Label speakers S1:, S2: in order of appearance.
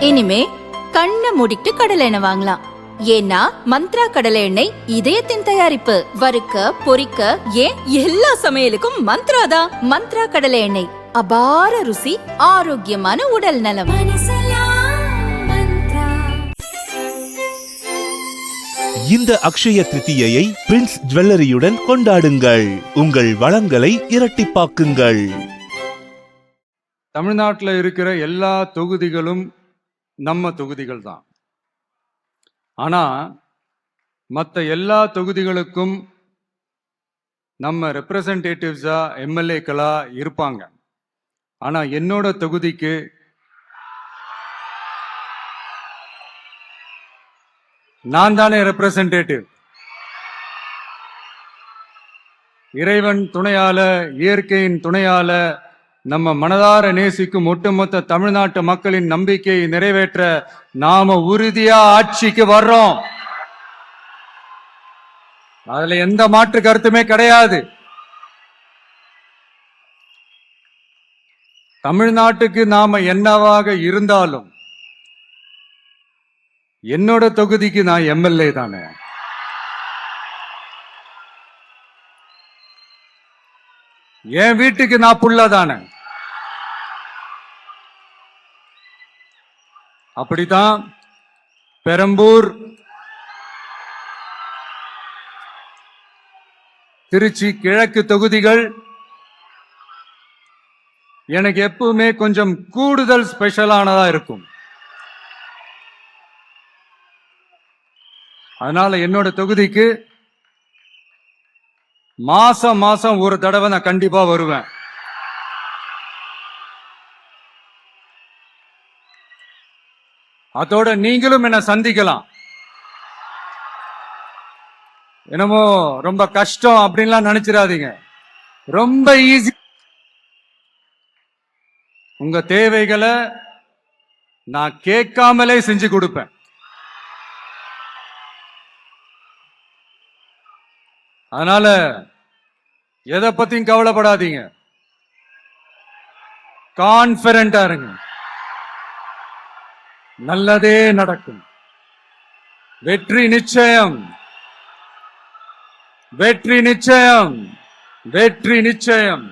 S1: இனிமே கண்ணை மூடிட்டு கடலை எண்ணெய் வாங்கலாம். ஏன்னா மந்த்ரா கடலை எண்ணெய் இதயத்தின் தயாரிப்பு. வறுக்க பொரிக்க ஏன் எல்லா சமையலுக்கும் மந்த்ரா தான். மந்த்ரா கடலை எண்ணெய், அபார ருசி, ஆரோக்கியமான உடல் நலம்.
S2: இந்த அக்ஷய திருத்தியை பிரின்ஸ் ஜுவல்லரியுடன் கொண்டாடுங்கள். உங்கள் வளங்களை இரட்டிப்பாக்குங்கள்.
S3: தமிழ்நாட்டில் இருக்கிற எல்லா தொகுதிகளும் நம்ம தொகுதிகள் தான். ஆனால் மற்ற எல்லா தொகுதிகளுக்கும் நம்ம ரெப்ரசன்டேட்டிவ்ஸா எம்எல்ஏக்களா இருப்பாங்க. ஆனால் என்னோட தொகுதிக்கு நான் தானே ரெப்ரசன்டேட்டிவ். இறைவன் துணையால, இயற்கையின் துணையால, நம்ம மனதார நேசிக்கும் ஒட்டுமொத்த தமிழ்நாட்டு மக்களின் நம்பிக்கையை நிறைவேற்ற நாம உறுதியா ஆட்சிக்கு வர்றோம். அதுல எந்த மாற்று கருத்துமே கிடையாது. தமிழ்நாட்டுக்கு நாம என்னவாக இருந்தாலும் என்னோட தொகுதிக்கு நான் எம்எல்ஏ தானே. என் வீட்டுக்கு நான் புள்ள தானே. அப்படித்தான் பெரம்பூர், திருச்சி கிழக்கு தொகுதிகள் எனக்கு எப்பவுமே கொஞ்சம் கூடுதல் ஸ்பெஷலானதா இருக்கும். அதனால என்னோட தொகுதிக்கு மாசம் மாசம் ஒரு தடவை நான் கண்டிப்பா வருவேன். அதோட நீங்களும் என்ன சந்திக்கலாம். என்னமோ ரொம்ப கஷ்டம் அப்படின்லாம் நினைச்சிடாதீங்க. ரொம்ப ஈஸி. உங்க தேவைகளை நான் கேட்காமலே செஞ்சு கொடுப்பேன். அதனால எதை பத்தியும் கவலைப்படாதீங்க. கான்பிடென்டா இருங்க. நல்லதே நடக்கும். வெற்றி நிச்சயம், வெற்றி நிச்சயம், வெற்றி நிச்சயம்.